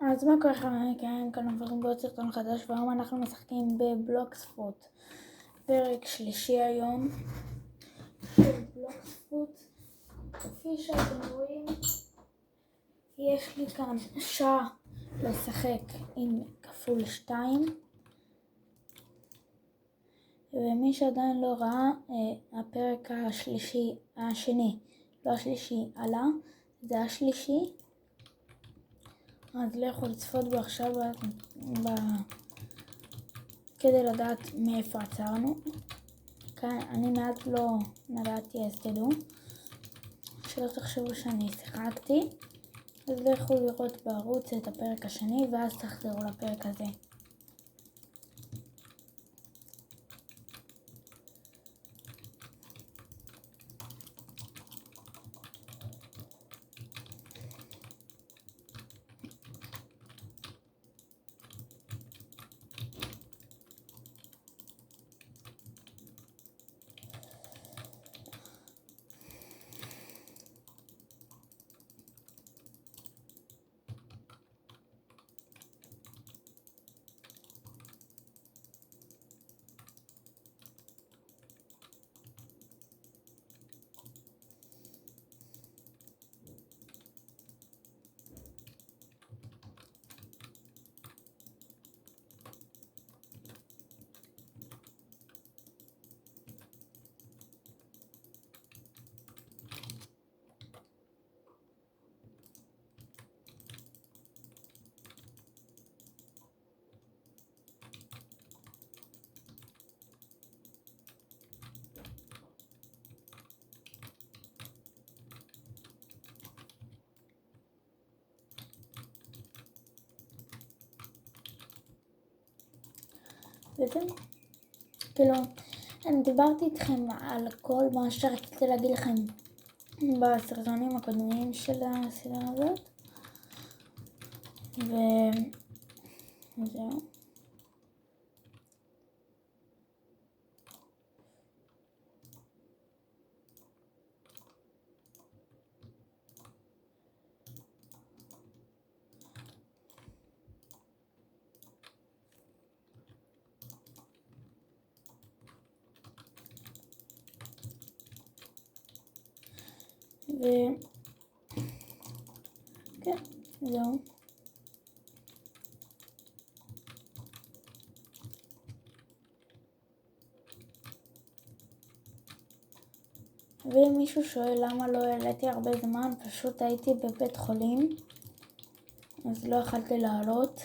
אז מה קורה לכם? כאן עוברים בעוד סרטון חדש, והיום אנחנו משחקים בבלוקספוט. פרק שלישי היום של בלוקספוט. כפי שאתם רואים, יש לי כאן שעה לשחק עם כפול 2. ומי שעדיין לא ראה, הפרק השני, לא השלישי, עלה, זה השלישי. אז לכו לצפות בו עכשיו כדי לדעת מאיפה עצרנו. כאן אני מעט לא נדעתי, אז תדעו שלא תחשבו שאני שיחקתי. אז לכו לראות בערוץ את הפרק השני ואז תחזרו לפרק הזה. וזהו. כאילו, אני דיברתי איתכם על כל מה שרציתי להגיד לכם בסרטונים הקודמים של הסדרה הזאת. וזהו. כן, זהו. ואם מישהו שואל למה לא העליתי הרבה זמן, פשוט הייתי בבית חולים, אז לא יכלתי לעלות.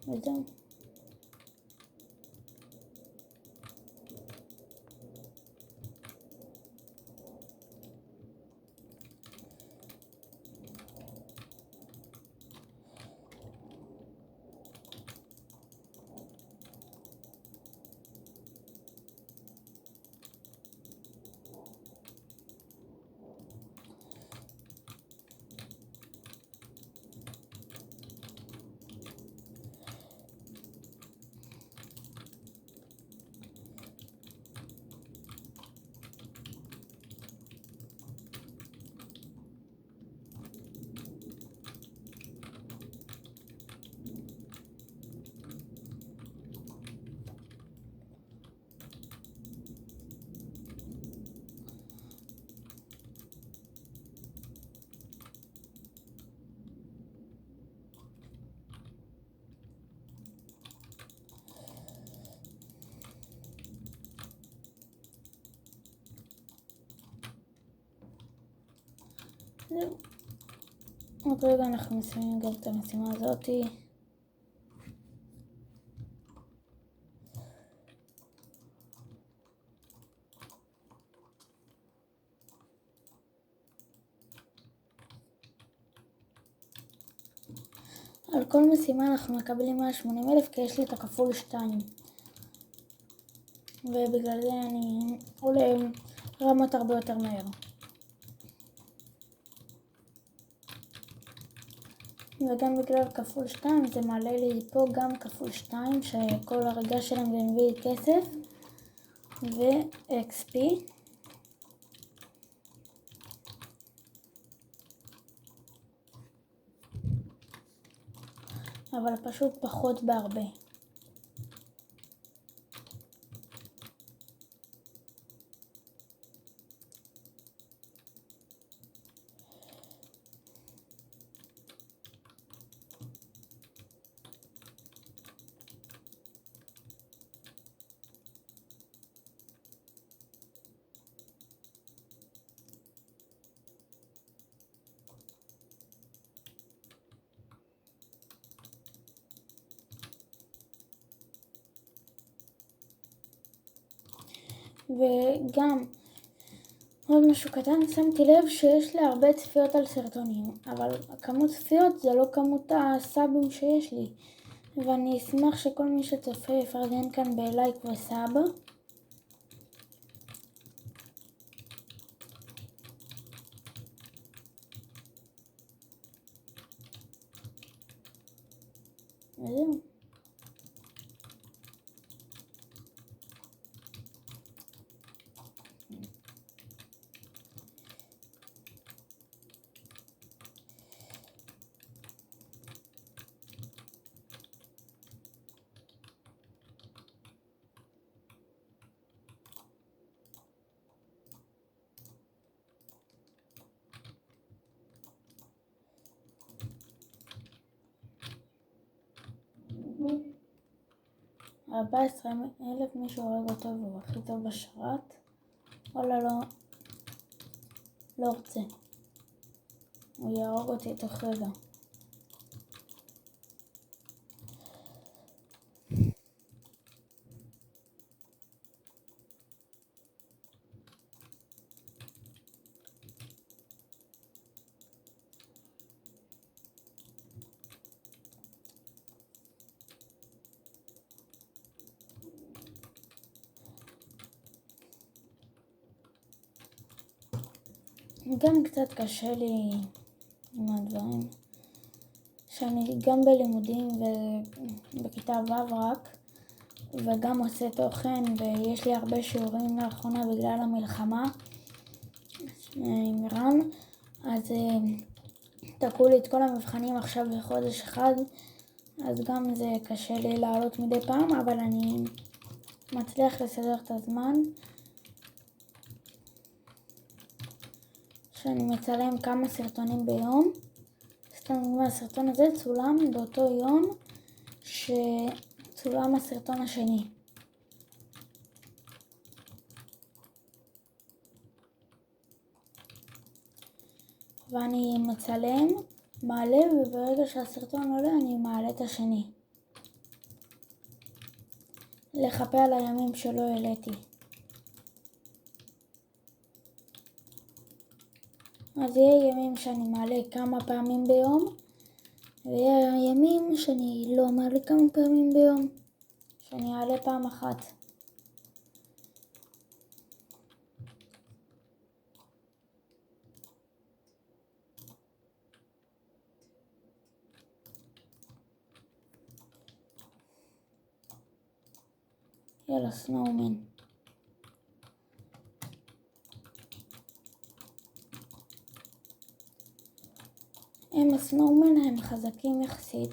וזהו. זהו. עוד רגע אנחנו מסיימים גם את המשימה הזאתי. על כל משימה אנחנו מקבלים 180,000 כי יש לי את הכפול 2. ובגלל זה אני עולה רמות הרבה יותר מהר. וגם בגלל כפול 2 זה מעלה לי פה גם כפול 2, שכל הרגע שלהם זה מביא לי כסף ו-XP. אבל פשוט פחות בהרבה. וגם עוד משהו קטן, שמתי לב שיש לי הרבה צפיות על סרטונים, אבל כמות צפיות זה לא כמות הסאבים שיש לי, ואני אשמח שכל מי שצופה יפרגן כאן בלייק וסאב. וזהו. ו 14,000 מישהו הורג אותו והוא הכי טוב בשרת. וואלה, לא רוצה. הוא יהרוג אותי תוך רגע. גם קצת קשה לי עם הדברים, שאני גם בלימודים ובכיתה ו' רק, וגם עושה תוכן, ויש לי הרבה שיעורים לאחרונה בגלל המלחמה עם איראן, אז תקעו לי את כל המבחנים עכשיו בחודש אחד, אז גם זה קשה לי לעלות מדי פעם, אבל אני מצליח לסדר את הזמן. שאני מצלם כמה סרטונים ביום. הסרטון הזה צולם באותו יום שצולם הסרטון השני. ואני מצלם, מעלה, וברגע שהסרטון עולה אני מעלה את השני. לחפה על הימים שלא העליתי. אז יהיה ימים שאני מעלה כמה פעמים ביום, ויהיה ימים שאני לא מעלה כמה פעמים ביום, שאני אעלה פעם אחת. יאללה, סנואומן. הסנואומן הם חזקים יחסית,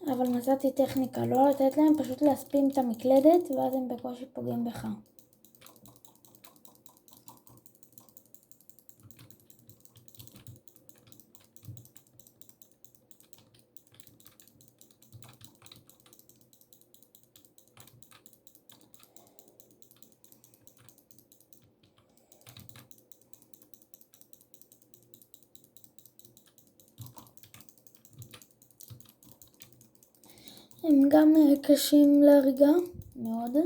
אבל מצאתי טכניקה לא לתת להם, פשוט להספים את המקלדת ואז הם בקושי פוגעים בך. הם גם קשים להריגה מאוד.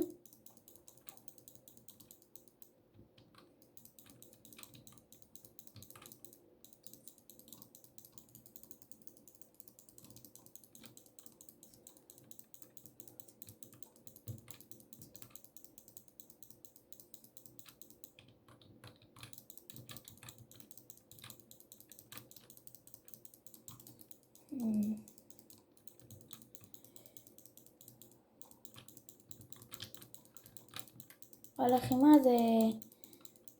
הלחימה זה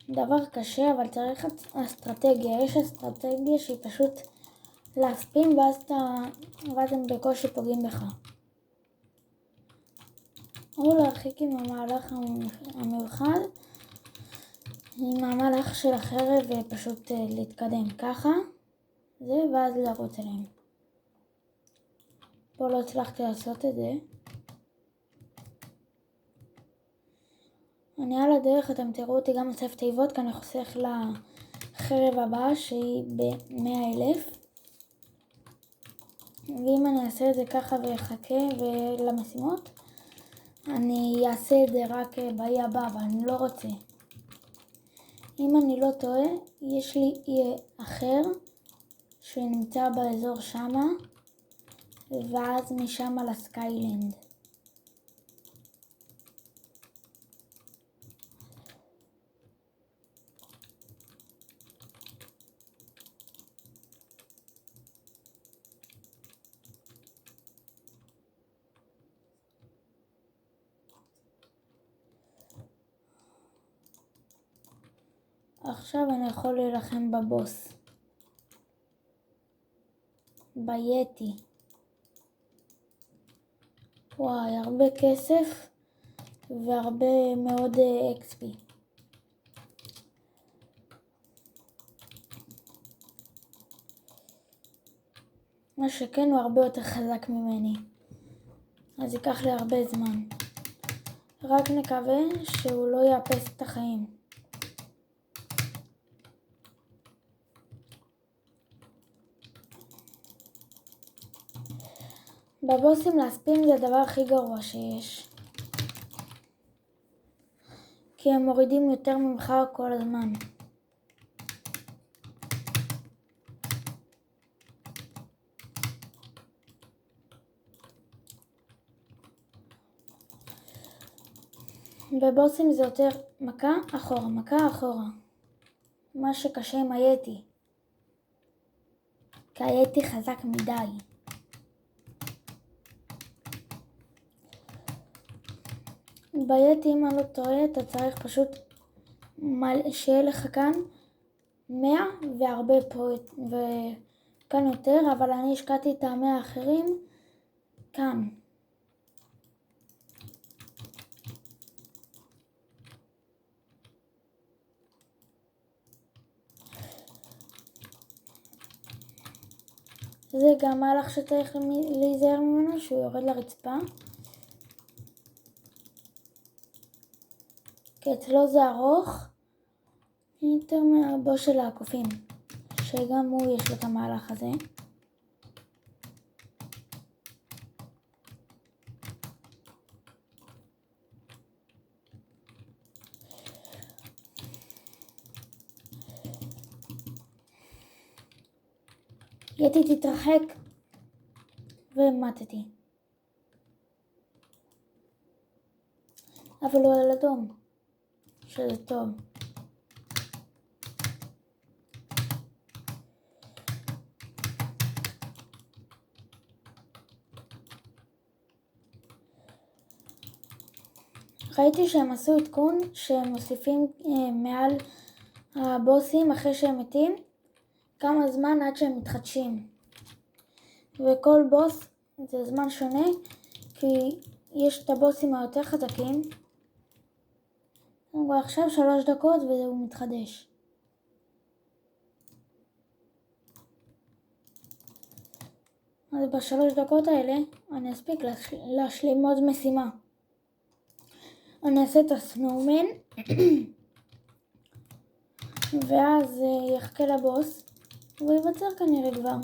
דבר קשה, אבל צריך אסטרטגיה. יש אסטרטגיה שהיא פשוט להספין, ואז הם בקושי פוגעים בך. או להרחיק עם המהלך המיוחד, עם המהלך של החרב, ופשוט להתקדם ככה, ואז לרוץ אליהם. פה לא הצלחתי לעשות את זה. אני על הדרך, אתם תראו אותי גם אוסף תיבות, כי אני חוסך לחרב הבאה שהיא ב100,000. ואם אני אעשה את זה ככה ויחכה למשימות, אני אעשה את זה רק באי הבא, אבל אני לא רוצה. אם אני לא טועה, יש לי אי אחר שנמצא באזור שמה, ואז משם לסקיילנד. עכשיו אני יכול להילחם בבוס. ביתי. וואי, הרבה כסף והרבה מאוד XP. מה שכן, הוא הרבה יותר חזק ממני. אז ייקח לי הרבה זמן. רק נקווה שהוא לא יאפס את החיים. בבוסים להספין זה הדבר הכי גרוע שיש. כי הם מורידים יותר ממך כל הזמן. בבוסים זה יותר מכה אחורה, מכה אחורה. מה שקשה עם היתי. כי היתי חזק מדי. ביתי, אם אני לא טועה, אתה צריך פשוט שיהיה לך כאן 100 והרבה פה, וכאן יותר, אבל אני השקעתי את 100 האחרים כאן. זה גם מהלך שצריך להיזהר ממנו, שהוא יורד לרצפה. כי אצלו זה ארוך יותר מהבוס של הקופים, שגם הוא יש לו את המהלך הזה. יתי תתרחק, ומתתי. אבל הוא על אדום, שזה טוב. ראיתי שהם עשו עדכון שהם מוסיפים מעל הבוסים אחרי שהם מתים כמה זמן עד שהם מתחדשים. וכל בוס זה זמן שונה, כי יש את הבוסים היותר חזקים. עכשיו 3 דקות והוא מתחדש. אז ב3 דקות האלה אני אספיק להשלים עוד משימה. אני אעשה את הסנואומן ואז יחכה לבוס והוא ייווצר כנראה כבר.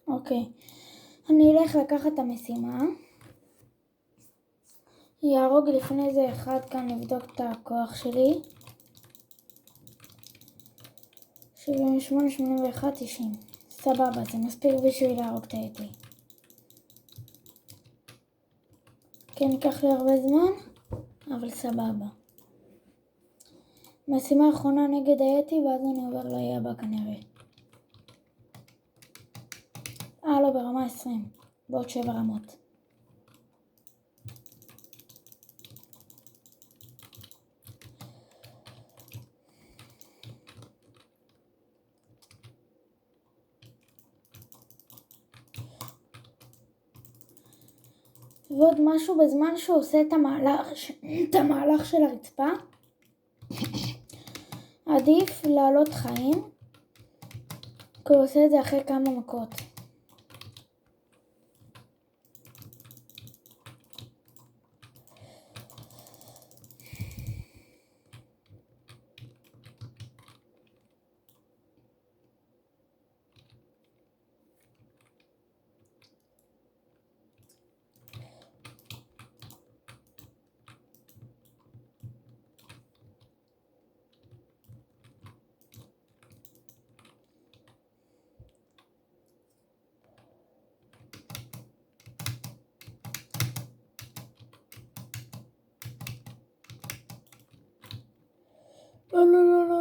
אוקיי, אני אלך לקחת את המשימה. יהרוג לפני זה אחד כאן לבדוק את הכוח שלי. 78, 81, 90. סבבה, זה מספיק בשביל להרוג את היתי. כן, ייקח לי הרבה זמן, אבל סבבה. משימה האחרונה נגד היתי, ואז אני עובר לאי הבא כנראה. לא, ברמה 20. בעוד 7 רמות. ועוד משהו, בזמן שהוא עושה את המהלך של הרצפה, עדיף לעלות חיים, כי הוא עושה את זה אחרי כמה מכות.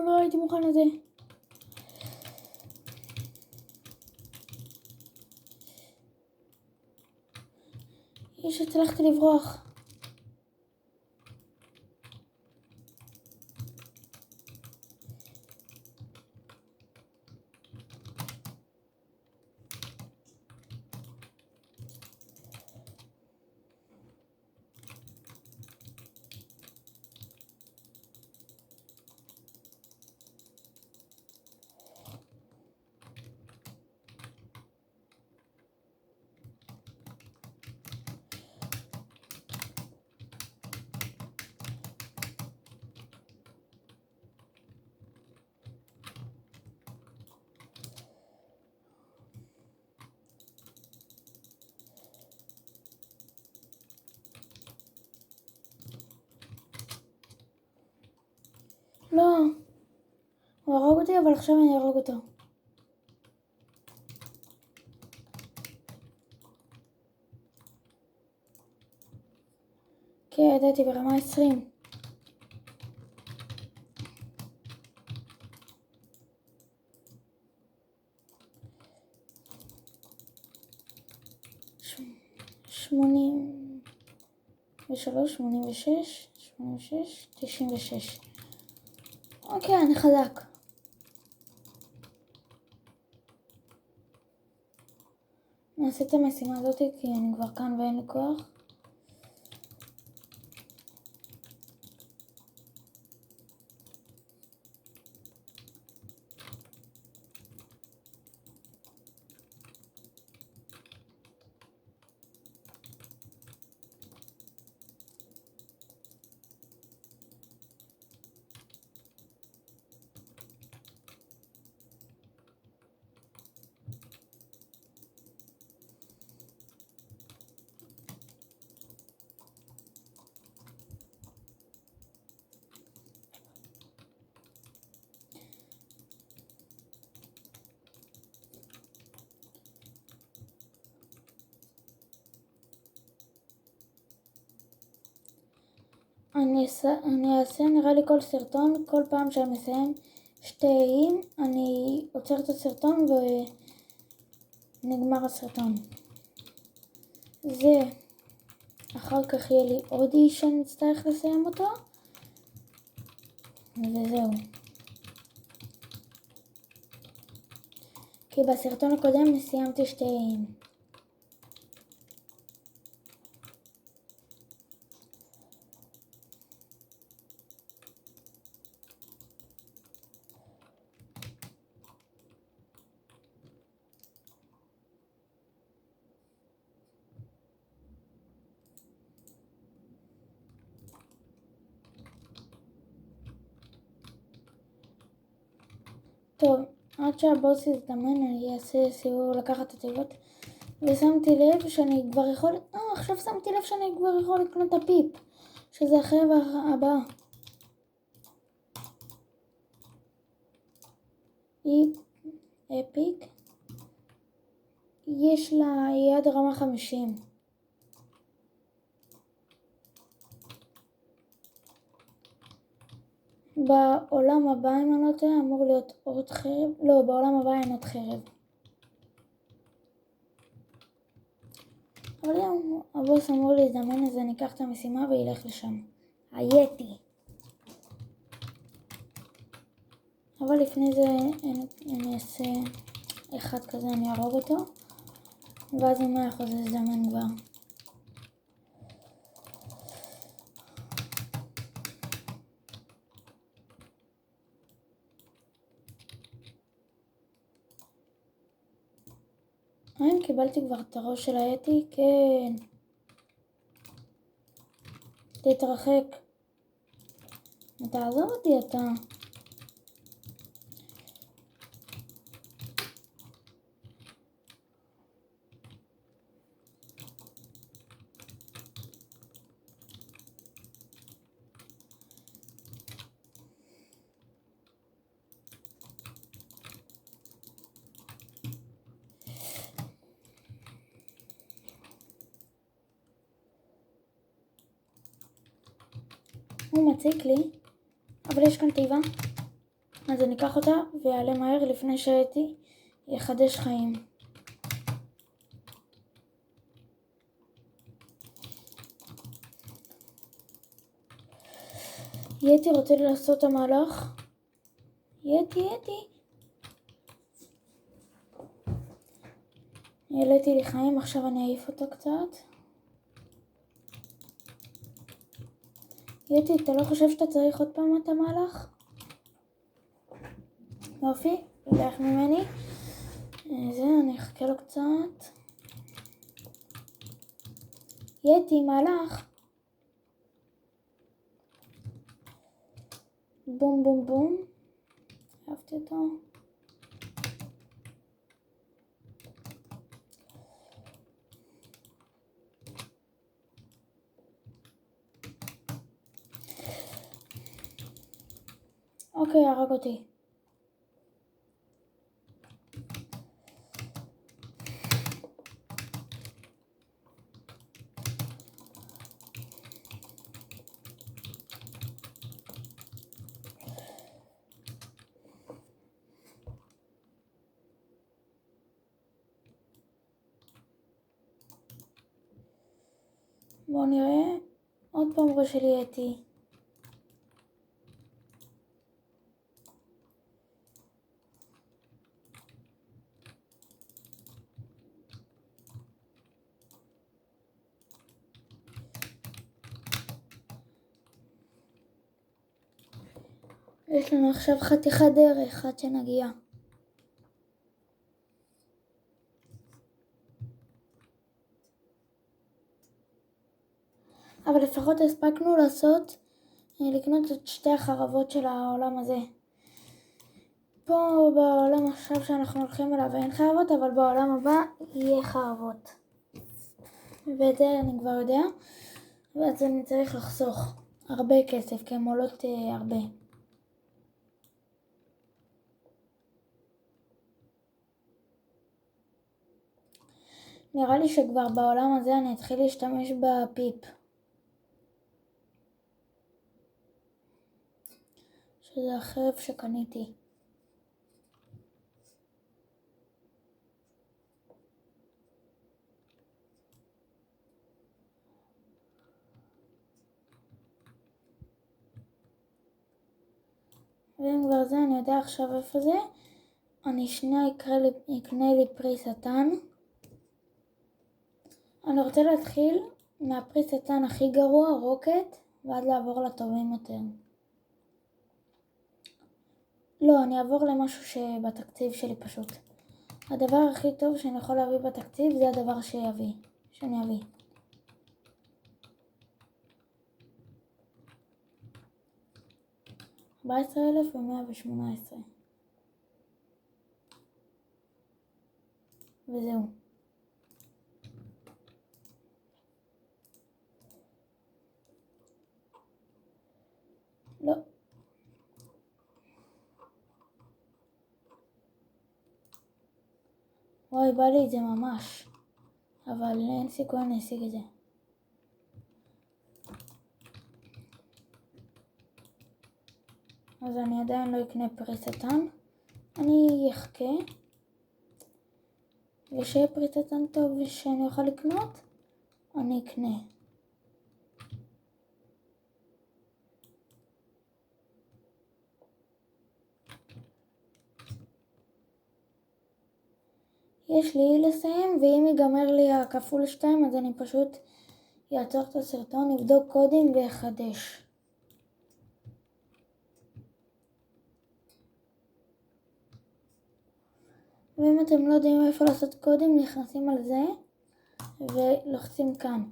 לא, הייתי מוכן לזה. הצלחתי לברוח. לא, הוא הרג אותי, אבל עכשיו אני ארוג אותו. כן, ידעתי, ברמה 20. שמונים ושלוש, 86, 86, 96. אוקיי, אני חזק. נעשה את המשימה הזאת כי אני כבר כאן ואין לי כוח. אני אעשה נראה לי כל סרטון, כל פעם שאני מסיים 2 איים, אני עוצר את הסרטון ונגמר הסרטון. זה אחר כך יהיה לי עוד אי שאני אצטרך לסיים אותו, וזהו. כי בסרטון הקודם סיימתי 2. טוב, עד שהבוס יזדמן אני אעשה סיבוב לקחת את התיבות, ושמתי לב שאני כבר יכול, עכשיו שמתי לב שאני כבר יכול לקנות את הפיפ, שזה החרב הבא. היא אפיק, יש לה יד רמה 50. בעולם הבא אם אני לא טועה אמור להיות עוד חרב, לא, בעולם הבא אין עוד חרב. אבל אם הבוס אמור להזדמן אז אני אקח את המשימה וילך לשם. היתי. אבל לפני זה אני אעשה אחד כזה, אני ארוג אותו, ואז הוא 100% יזדמן כבר. האם קיבלתי כבר את הראש של היתי? כן. תתרחק. תעזוב אותי אתה. הוא מציק לי, אבל יש כאן תיבה, אז אני אקח אותה ויעלה מהר לפני שהייתי יחדש חיים. יתי רוצה לעשות את המהלך. יתי. העליתי לי חיים, עכשיו אני אעיף אותו קצת. יתי, אתה לא חושב שאתה צריך עוד פעם את המהלך? יופי, הולך ממני. אני אחכה לו קצת. יתי, מהלך. בום בום בום. אהבתי אותו. אוקיי, הרג אותי. בואו נראה. עוד פעם ראש של יתי. יש לנו עכשיו חתיכת דרך עד שנגיע. אבל לפחות הספקנו לקנות את 2 החרבות של העולם הזה. פה בעולם עכשיו שאנחנו הולכים אליו אין חרבות, אבל בעולם הבא יהיה חרבות. ואת זה אני כבר יודע, ואז אני צריך לחסוך הרבה כסף, כי הן עולות הרבה. נראה לי שכבר בעולם הזה אני אתחיל להשתמש בפיפ. שזה החרב שקניתי. ואם כבר זה, אני יודע עכשיו איפה זה. אני שנייה אקנה לי פרי שטן. אני רוצה להתחיל מהפרי שטן הכי גרוע, רוקט, ועד לעבור לטובים יותר. לא, אני אעבור למשהו שבתקציב שלי פשוט. הדבר הכי טוב שאני יכול להביא בתקציב זה הדבר שאני אביא. $14,118. וזהו. לא. וואי, בא לי את זה ממש. אבל אין סיכוי אני אשיג את זה. אז אני עדיין לא אקנה פרי שטן. אני אחכה. ושיהיה פרי שטן טוב ושאני אוכל לקנות, אני אקנה. יש לי לסיים, ואם ייגמר לי הכפול 2 אז אני פשוט אעצור את הסרטון, אבדוק קודים ואחדש. ואם אתם לא יודעים איפה לעשות קודים, נכנסים על זה ולוחצים כאן.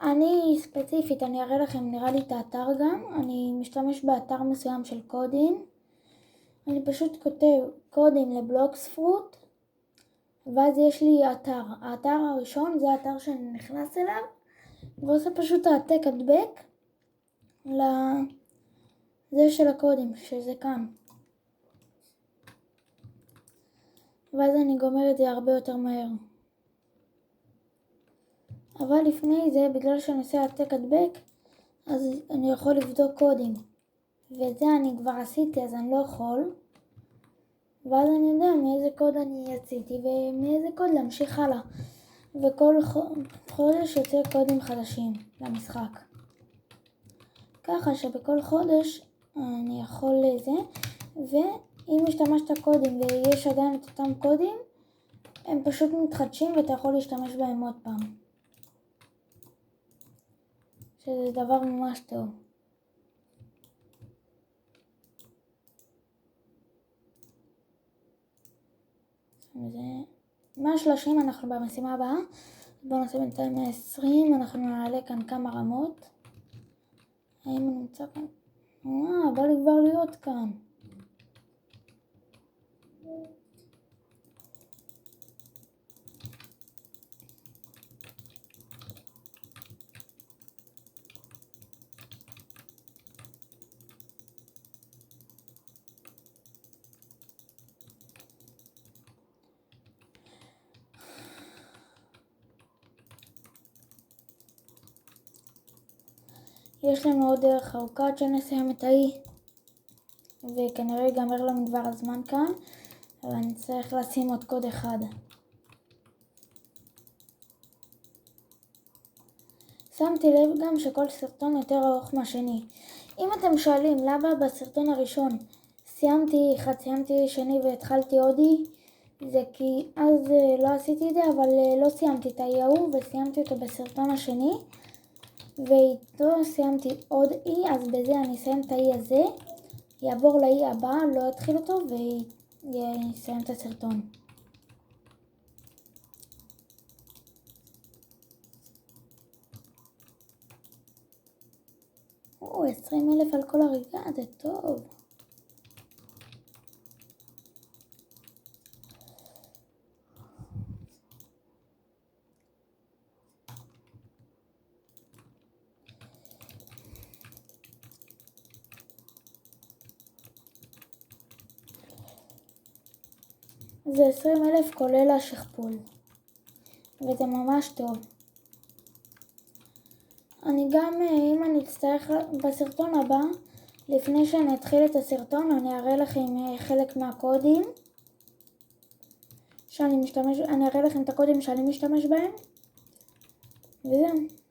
אני ספציפית, אני אראה לכם, נראה לי את האתר גם. אני משתמש באתר מסוים של קודים. אני פשוט כותב קודים לבלוקספרוט, ואז יש לי אתר. האתר הראשון זה האתר שאני נכנס אליו, ועושה פשוט העתק הדבק לזה של הקודים, שזה כאן. ואז אני גומר את זה הרבה יותר מהר. אבל לפני זה, בגלל שאני עושה העתק הדבק, אז אני יכול לבדוק קודים. וזה אני כבר עשיתי, אז אני לא יכול. ואז אני יודע מאיזה קוד אני יציתי ומאיזה קוד להמשיך הלאה. וכל חודש יוצא קודים חדשים למשחק. ככה שבכל חודש אני יכול לזה, ואם השתמשת קודים ויש עדיין את אותם קודים, הם פשוט מתחדשים ואתה יכול להשתמש בהם עוד פעם. שזה דבר ממש טוב. זה 130, אנחנו במשימה הבאה. בואו נעשה בינתיים 120, אנחנו נעלה כאן כמה רמות. האם הוא נמצא כאן? בא לי כבר להיות כאן. יש לנו עוד דרך ארוכה עד שנסיים את האי, וכנראה ייגמר לנו דבר הזמן כאן, אבל אני צריך לשים עוד קוד אחד. שמתי לב גם שכל סרטון יותר ארוך מהשני. אם אתם שואלים למה בסרטון הראשון סיימתי שני והתחלתי הודי, זה כי אז לא עשיתי את זה, אבל לא סיימתי את האי ההוא וסיימתי אותו בסרטון השני, ואיתו סיימתי עוד אי, אז בזה אני אסיים את האי הזה, יעבור לאי הבא, לא אתחיל אותו ויסיים את הסרטון. 20,000 על כל הריגה, זה טוב. זה 20,000 כולל השכפול, וזה ממש טוב. אני גם, אם אני אצטרך בסרטון הבא, לפני שאני אתחיל את הסרטון, אני אראה לכם חלק מהקודים אני אראה לכם את הקודים שאני משתמש בהם, וזהו.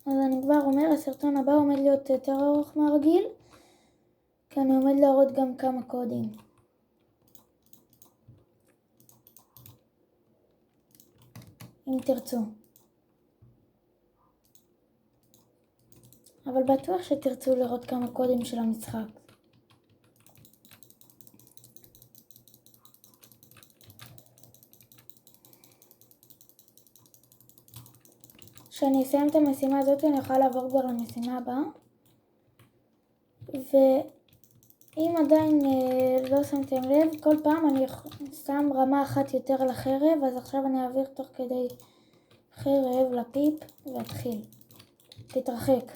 אז אני כבר אומר, הסרטון הבא עומד להיות יותר ארוך מהרגיל, כי אני עומד להראות גם כמה קודים. אם תרצו. אבל בטוח שתרצו לראות כמה קודים של המשחק. כשאני אסיים את המשימה הזאת אני אוכל לעבור כבר למשימה הבאה. ואם עדיין לא שמתם לב, כל פעם אני שם רמה אחת יותר לחרב, אז עכשיו אני אעביר תוך כדי חרב לפיפ ואתחיל. תתרחק.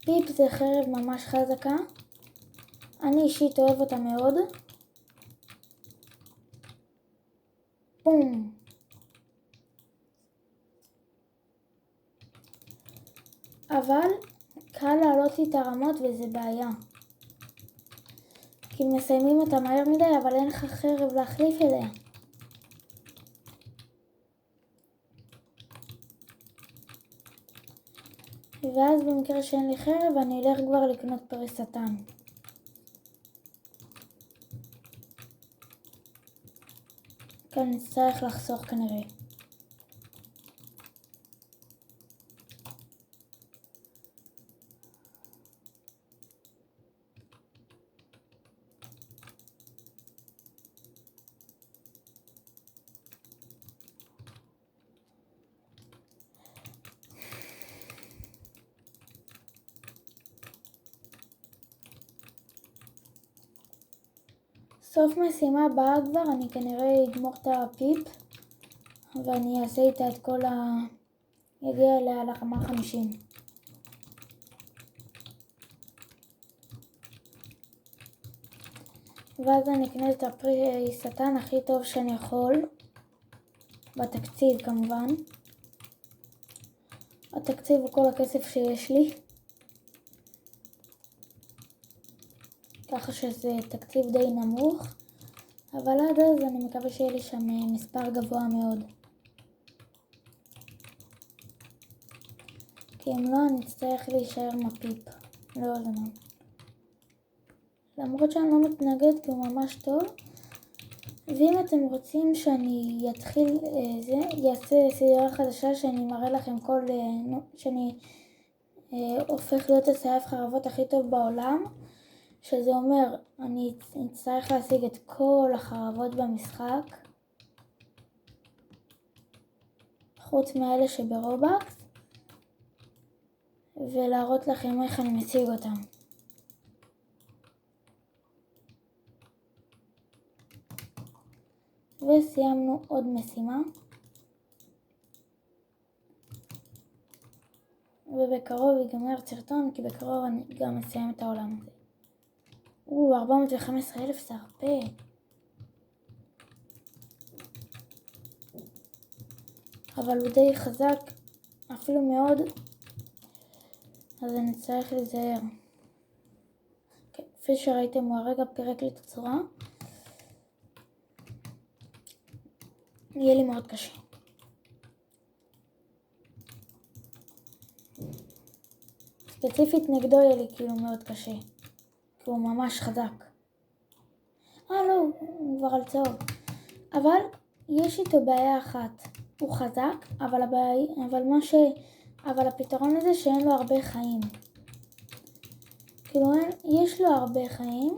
פיפ זה חרב ממש חזקה. אני אישית אוהב אותה מאוד. בום. אבל קל לעלות לי את הרמות וזה בעיה. כי מסיימים אותה מהר מדי, אבל אין לך חרב להחליף אליה. ואז במקרה שאין לי חרב אני אלך כבר לקנות פרי שטן. כי אני צריך לחסוך כנראה. סוף משימה הבאה כבר אני כנראה אגמור את הפיפ ואני אעשה איתה את כל יגיע אליה לרמה 50. ואז אני אקנה את הפרי שטן הכי טוב שאני יכול בתקציב כמובן. התקציב הוא כל הכסף שיש לי, ככה שזה תקציב די נמוך, אבל עד אז אני מקווה שיהיה לי שם מספר גבוה מאוד, כי אם לא אני אצטרך להישאר עם הפיפ לא זמן. למרות שאני לא מתנגד כי הוא ממש טוב. ואם אתם רוצים שאני אעשה סדרה חדשה שאני מראה לכם שאני הופך להיות הסייף חרבות הכי טוב בעולם, שזה אומר אני אצטרך להשיג את כל החרבות במשחק חוץ מאלה שברובקס ולהראות לכם איך אני משיג אותם. וסיימנו עוד משימה ובקרוב ייגמר סרטון כי בקרוב אני גם אסיים את העולם הזה. 415,000 זה הרבה. אבל הוא די חזק אפילו מאוד, אז אני צריך להיזהר. כפי שראיתם הוא הרגע פירק לי את הצורה. יהיה לי מאוד קשה. ספציפית נגדו יהיה לי כאילו מאוד קשה, כי הוא ממש חזק. לא, הוא כבר על צהוב. אבל יש איתו בעיה אחת, הוא חזק, אבל הפתרון הזה שאין לו הרבה חיים. כאילו יש לו הרבה חיים,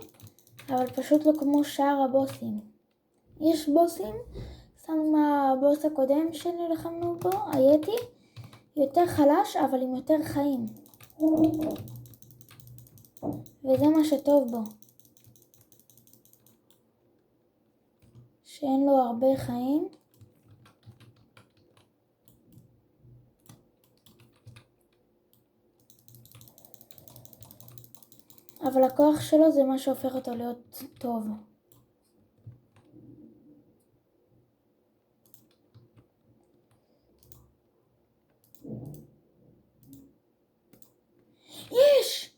אבל פשוט לא כמו שאר הבוסים. יש בוסים, שמנו מהבוס הקודם שנלחמנו בו, הייתי, יותר חלש אבל עם יותר חיים. וזה מה שטוב בו. שאין לו הרבה חיים. אבל הכוח שלו זה מה שהופך אותו להיות טוב. יש!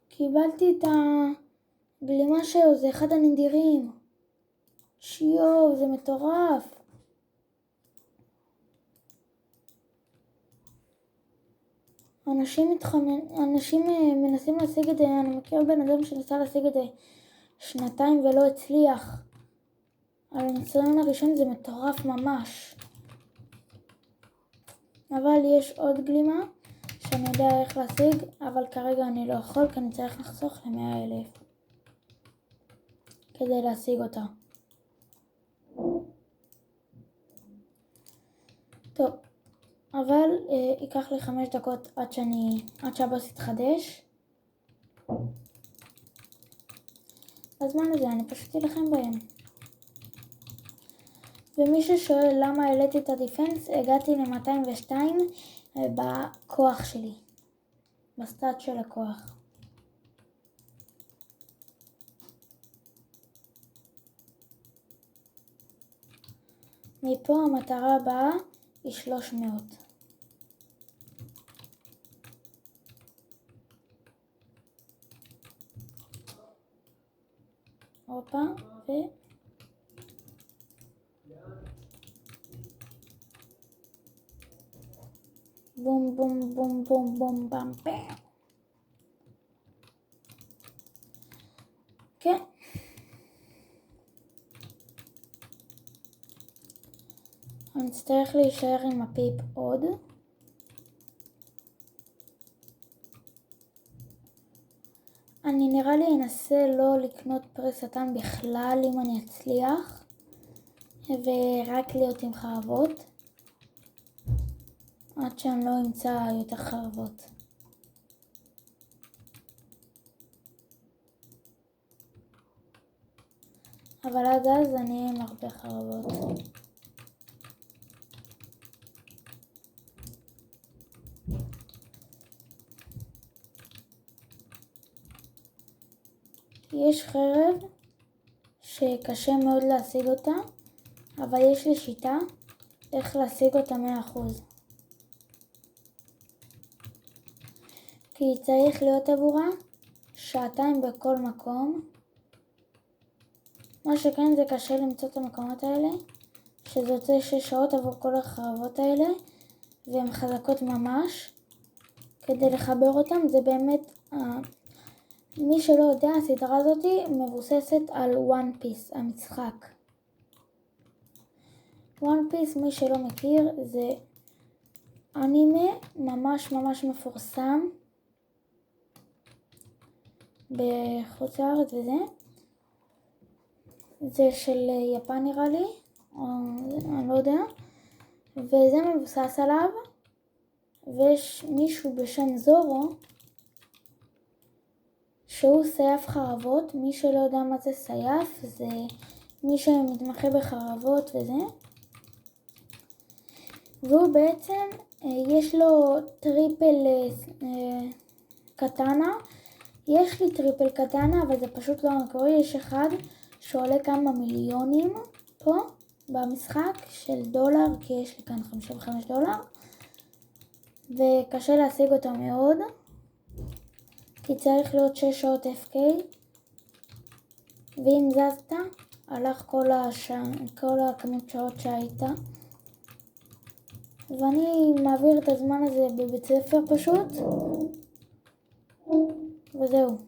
קיבלתי את הגלימה שלו, זה אחד הנדירים. שיו, זה מטורף. אנשים מנסים להשיג את זה. אני מכיר בן אדם שניסה להשיג את זה 2 ולא הצליח. על הניסיון הראשון זה מטורף ממש. אבל יש עוד גלימה שאני יודע איך להשיג, אבל כרגע אני לא יכול, כי אני צריך לחסוך ל100,000 כדי להשיג אותה. טוב, אבל ייקח לי 5 דקות עד שהבוס יתחדש. בזמן הזה אני פשוט אלחם בהם. ומי ששואל למה העליתי את הדיפנס, הגעתי ל-202 בכוח שלי, בסטאט של הכוח. מפה המטרה הבאה היא 300. הופה, בום בום בום בום בום בום בום. כן. אני אצטרך להישאר עם הפיפ עוד. אני נראה לי אנסה לא לקנות פרי שטן בכלל אם אני אצליח, ורק להיות עם חרבות עד שאני לא אמצא יותר חרבות. אבל עד אז אני אהיה עם הרבה חרבות. יש חרב שקשה מאוד להשיג אותה, אבל יש לי שיטה איך להשיג אותה 100%. כי צריך להיות עבורה 2 בכל מקום. מה שכן, זה קשה למצוא את המקומות האלה, שזה יוצא 6 שעות עבור כל החרבות האלה, והן חזקות ממש. כדי לחבר אותם זה באמת, מי שלא יודע, הסדרה הזאת מבוססת על One Piece, המשחק. One Piece, מי שלא מכיר, זה אנימה ממש ממש מפורסם בחוץ לארץ וזה. זה של יפן נראה לי, או אני לא יודע, וזה מבוסס עליו. ויש מישהו בשם זורו שהוא סייף חרבות. מי שלא יודע מה זה סייף, זה מי שמתמחה בחרבות וזה. והוא בעצם יש לו טריפל קטנה. יש לי טריפל קטנה, אבל זה פשוט לא המקורי. יש אחד שעולה כמה מיליונים פה במשחק של דולר, כי יש לי כאן $55, וקשה להשיג אותו מאוד, כי צריך להיות 6 שעות FK, ואם זזת הלך כל הכמות שעות שהיית. ואני מעביר את הזמן הזה בבית ספר פשוט, וזהו.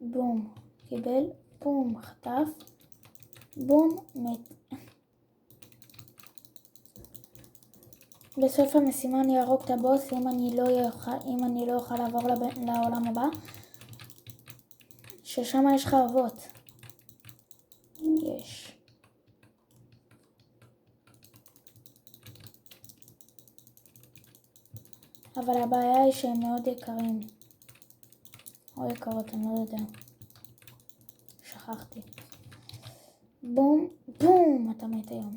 בום, קיבל, בום, חטף, בום, מת. בסוף המשימה אני ארוג את הבוס אם אני לא אוכל לעבור לעולם הבא, ששם יש חרבות. יש. אבל הבעיה היא שהם מאוד יקרים. או יקרות, אני לא יודע. שכחתי. בום, בום, אתה מת היום.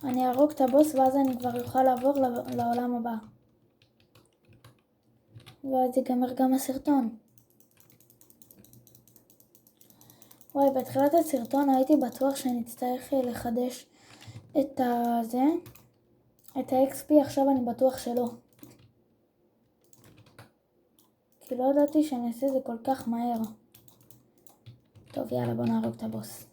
אני ארוג את הבוס ואז אני כבר אוכל לעבור לעולם הבא. ואז ייגמר גם הסרטון. וואי, בתחילת הסרטון הייתי בטוח שאני אצטרך לחדש את ה-XP, עכשיו אני בטוח שלא. כי לא ידעתי שאני אעשה את זה כל כך מהר. טוב, יאללה, בוא נהרוג את הבוס.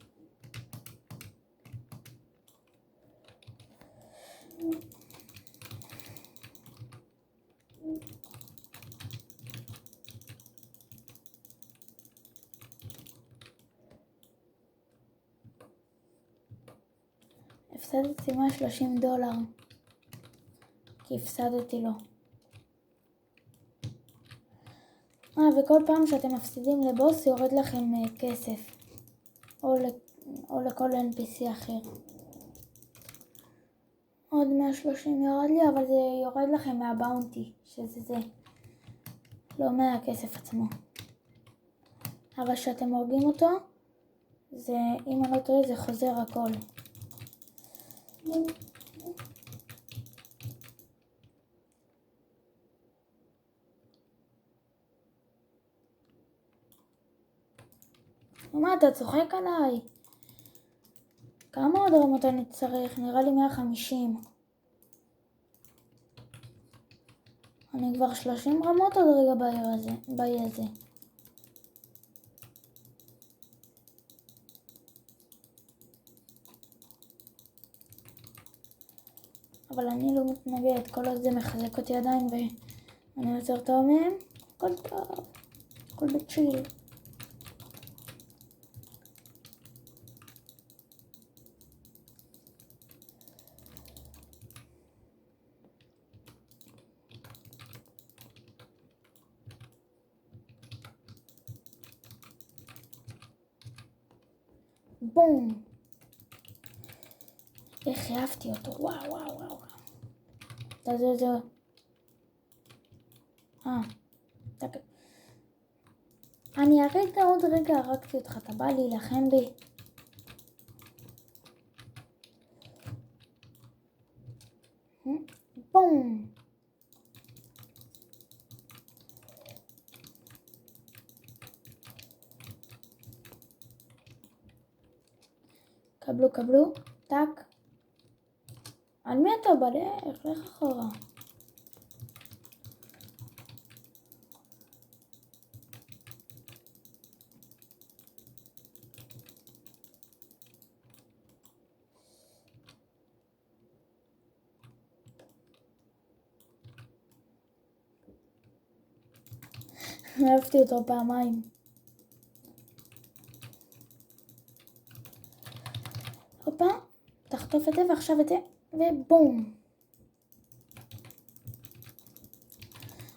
הפסדתי $130 כי הפסדתי לו. וכל פעם שאתם מפסידים לבוס יורד לכם כסף או לכל NPC אחר. עוד 130 יורד לי, אבל זה יורד לכם מהבאונטי, שזה זה, לא מהכסף עצמו. אבל שאתם הורגים אותו, זה, אם אני לא טועה, זה חוזר הכל. מה, אתה צוחק עליי? כמה עוד רמות אני צריך? נראה לי 150. אני כבר 30 רמות עוד רגע באי הזה. אבל אני לא מתנגד, כל עוד זה מחזק אותי עדיין ואני יותר טוב מהם. הכל טוב, הכל בצ'יל. בום. איך אהבתי אותו, וואו וואו וואו. זה. אני עוד רגע הרגתי אותך, אתה בא להילחם בי. בום. קבלו, טק. על מי אתה בלך? לך אחורה. אהבתי אותו פעמיים. הופה, תחטוף את זה ועכשיו את זה, ובום.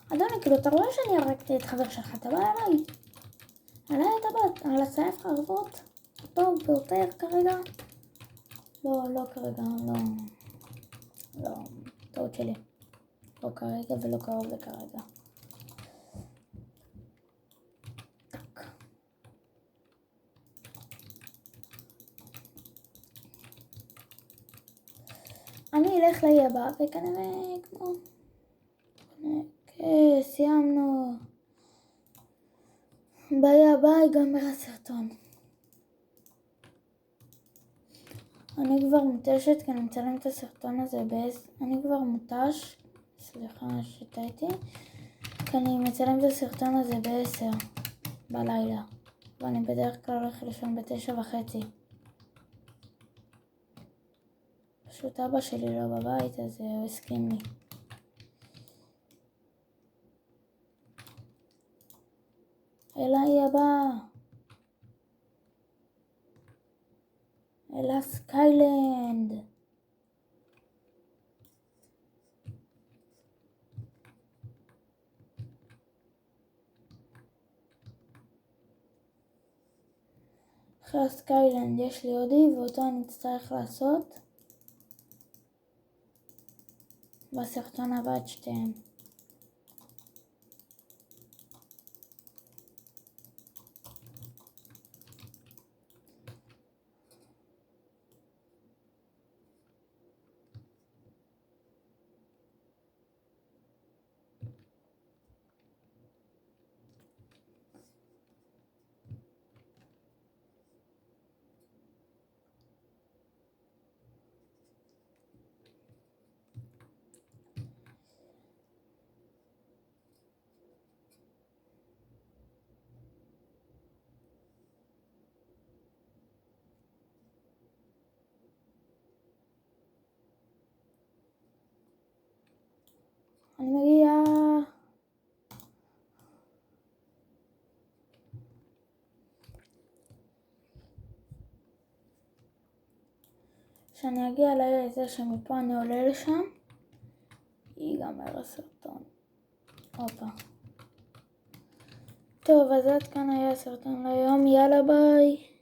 אדוני, כאילו, אתה רואה שאני הרגתי את חבר שלך, אתה בא אליי. עליי אתה בא, על הסייף חרבות. טוב ביותר כרגע. לא כרגע, לא, טעות שלי. לא כרגע ולא קרוב לכרגע. טק. אני אלך לאי הבא וכנראה כמו... סיימנו. באי הבא ייגמר הסרטון. אני כבר מותשת כי אני מצלם את הסרטון הזה אני כבר מותש, סליחה שטעיתי, כי אני מצלם את הסרטון הזה ב-10 בלילה, ואני בדרך כלל הולך לישון ב9:30. פשוט אבא שלי לא בבית, אז הוא הסכים לי. אליי הבא. אל הסקיילנד. אחרי הסקיילנד יש לי הודי ואותו אני אצטרך לעשות בסרטון הבא את שתיהם. אני מגיע. כשאני אגיע לעיר הזה שמפה אני עולה לשם, ייגמר הסרטון. הופה. טוב, אז עד כאן היה הסרטון להיום, יאללה ביי.